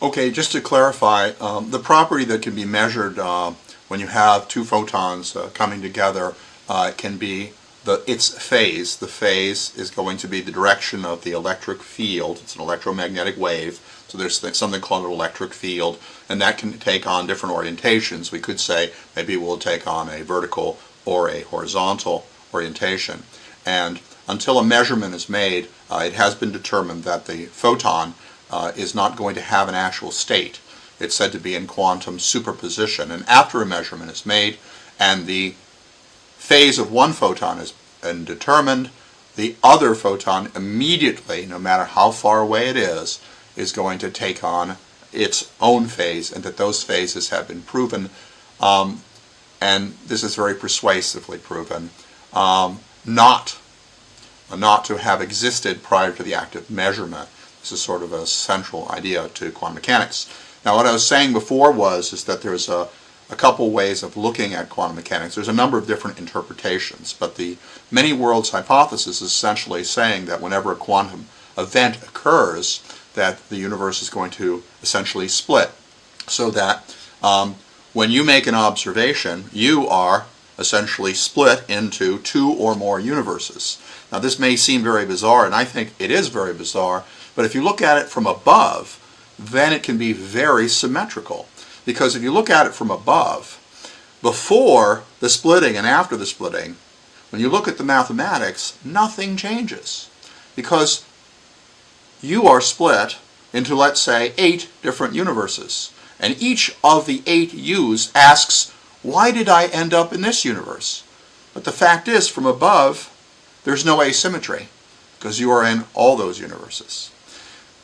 Okay, just to clarify, the property that can be measured when you have two photons coming together can be its phase. The phase is going to be the direction of the electric field. It's an electromagnetic wave, so there's something called an electric field, and that can take on different orientations. We could say maybe it will take on a vertical or a horizontal orientation. And until a measurement is made, it has been determined that the photon is not going to have an actual state. It's said to be in quantum superposition. And after a measurement is made and the phase of one photon has been determined, the other photon immediately, no matter how far away it is going to take on its own phase, and that those phases have been proven, and this is very persuasively proven, not to have existed prior to the act of measurement. This is sort of a central idea to quantum mechanics. Now, what I was saying before is that there's a couple ways of looking at quantum mechanics. There's a number of different interpretations, but the many worlds hypothesis is essentially saying that whenever a quantum event occurs, that the universe is going to essentially split, so that when you make an observation, you are essentially split into two or more universes. Now, this may seem very bizarre, and I think it is very bizarre, but if you look at it from above, then it can be very symmetrical. Because if you look at it from above, before the splitting and after the splitting, when you look at the mathematics, nothing changes. Because you are split into, let's say, 8 different universes. And each of the 8 U's asks, why did I end up in this universe? But the fact is, from above, there's no asymmetry, because you are in all those universes.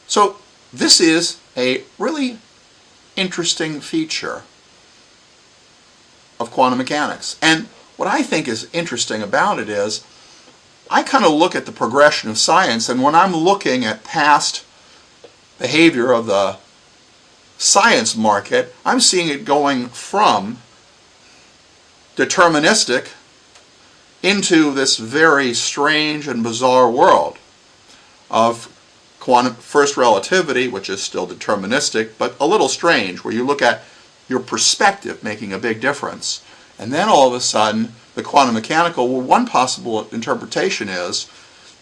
So this is a really interesting feature of quantum mechanics. And what I think is interesting about it is, I kind of look at the progression of science, and when I'm looking at past behavior of the science market, I'm seeing it going from deterministic into this very strange and bizarre world of quantum first relativity, which is still deterministic, but a little strange, where you look at your perspective making a big difference. And then all of a sudden, the quantum mechanical, well, one possible interpretation is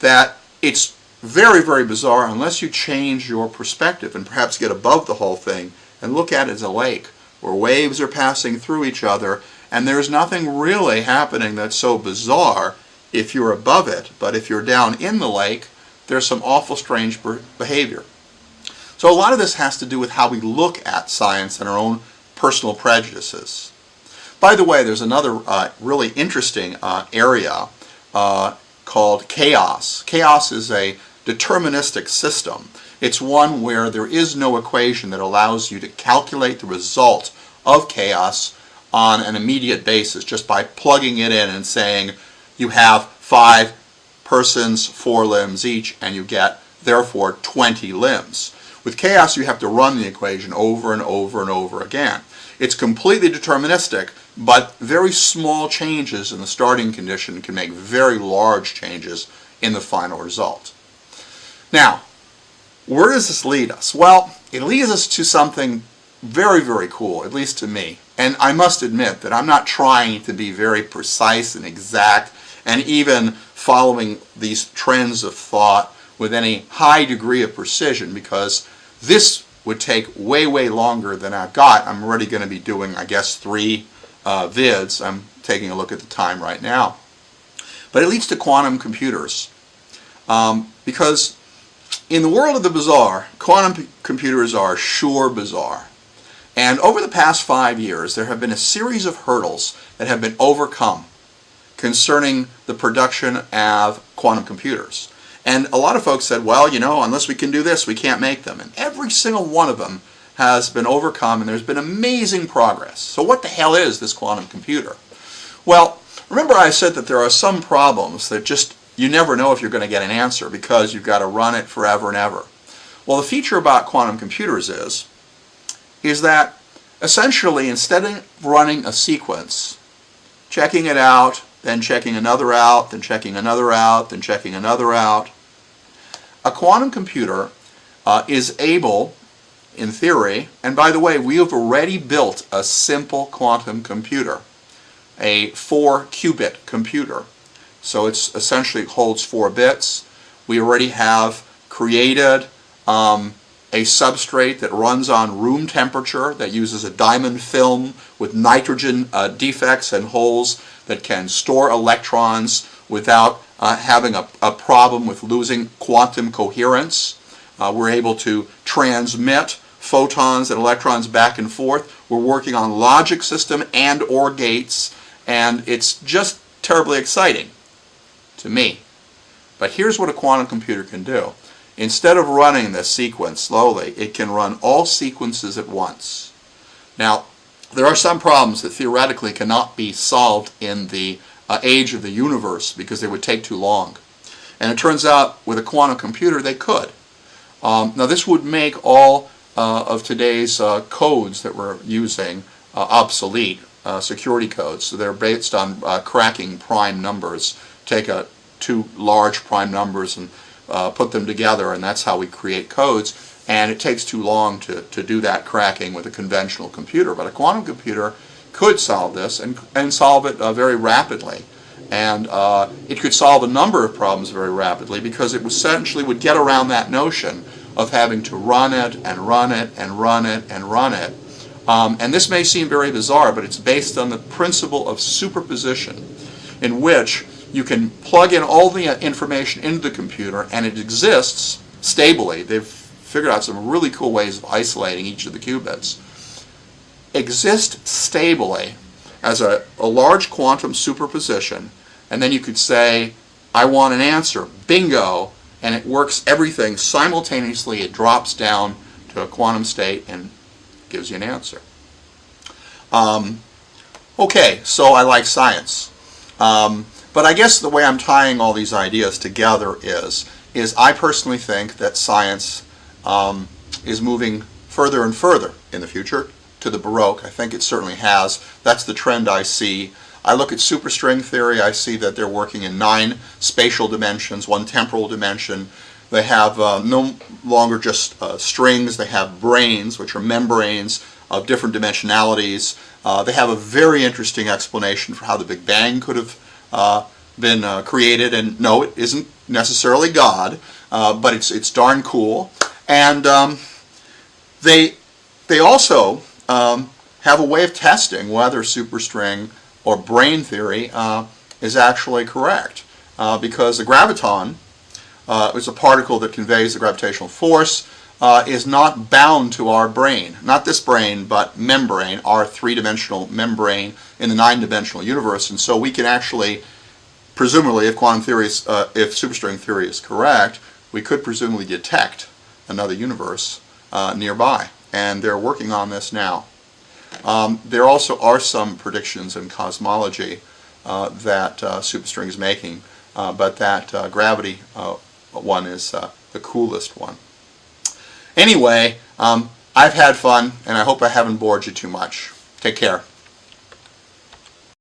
that it's very, very bizarre unless you change your perspective and perhaps get above the whole thing and look at it as a lake where waves are passing through each other, and there's nothing really happening that's so bizarre if you're above it, but if you're down in the lake, there's some awful strange behavior. So a lot of this has to do with how we look at science and our own personal prejudices. By the way, there's another really interesting area called chaos. Chaos is a deterministic system. It's one where there is no equation that allows you to calculate the result of chaos on an immediate basis just by plugging it in and saying you have 5 persons, 4 limbs each, and you get, therefore, 20 limbs. With chaos, you have to run the equation over and over and over again. It's completely deterministic, but very small changes in the starting condition can make very large changes in the final result. Now, where does this lead us? Well, it leads us to something very, very cool, at least to me. And I must admit that I'm not trying to be very precise and exact and even following these trends of thought with any high degree of precision, because this would take way, way longer than I've got. I'm already going to be doing, I guess, 3 vids. I'm taking a look at the time right now. But it leads to quantum computers. Because in the world of the bizarre, quantum computers are sure bizarre. And over the past 5 years, there have been a series of hurdles that have been overcome concerning the production of quantum computers. And a lot of folks said, well, you know, unless we can do this, we can't make them. And every single one of them has been overcome, and there's been amazing progress. So what the hell is this quantum computer? Well, remember I said that there are some problems that just you never know if you're going to get an answer because you've got to run it forever and ever. Well, the feature about quantum computers is that essentially instead of running a sequence, checking it out, then checking another out, then checking another out, then checking another out, a quantum computer is able in theory. And by the way, we have already built a simple quantum computer, a 4-qubit computer. So it essentially holds 4 bits. We already have created a substrate that runs on room temperature, that uses a diamond film with nitrogen defects and holes that can store electrons without having a problem with losing quantum coherence. We're able to transmit photons and electrons back and forth. We're working on logic system and OR gates, and it's just terribly exciting to me. But here's what a quantum computer can do. Instead of running this sequence slowly, it can run all sequences at once. Now, there are some problems that theoretically cannot be solved in the age of the universe because they would take too long. And it turns out with a quantum computer they could. Now this would make all of today's codes that we're using obsolete, security codes. So they're based on cracking prime numbers. Take two large prime numbers and put them together, and that's how we create codes. And it takes too long to do that cracking with a conventional computer. But a quantum computer could solve this and solve it very rapidly. And it could solve a number of problems very rapidly because it essentially would get around that notion of having to run it and run it and run it and run it. And this may seem very bizarre, but it's based on the principle of superposition, in which you can plug in all the information into the computer and it exists stably. They've figured out some really cool ways of isolating each of the qubits. Exist stably as a large quantum superposition, and then you could say, I want an answer, bingo, and it works everything simultaneously. It drops down to a quantum state and gives you an answer. Okay, so I like science. But I guess the way I'm tying all these ideas together is I personally think that science is moving further and further in the future to the Baroque. I think it certainly has. That's the trend I see. I look at superstring theory. I see that they're working in 9 spatial dimensions, 1 temporal dimension. They have no longer just strings. They have brains, which are membranes of different dimensionalities. They have a very interesting explanation for how the Big Bang could have been created. And no, it isn't necessarily God, but it's darn cool. And they also have a way of testing whether superstring or brain theory is actually correct, because the graviton is a particle that conveys the gravitational force, is not bound to our brain. Not this brain, but membrane, our 3-dimensional membrane in the 9-dimensional universe. And so we can actually, presumably, if quantum theory is, if superstring theory is correct, we could presumably detect another universe nearby. And they're working on this now. There also are some predictions in cosmology that superstring is making, but that gravity one is the coolest one. Anyway, I've had fun, and I hope I haven't bored you too much. Take care.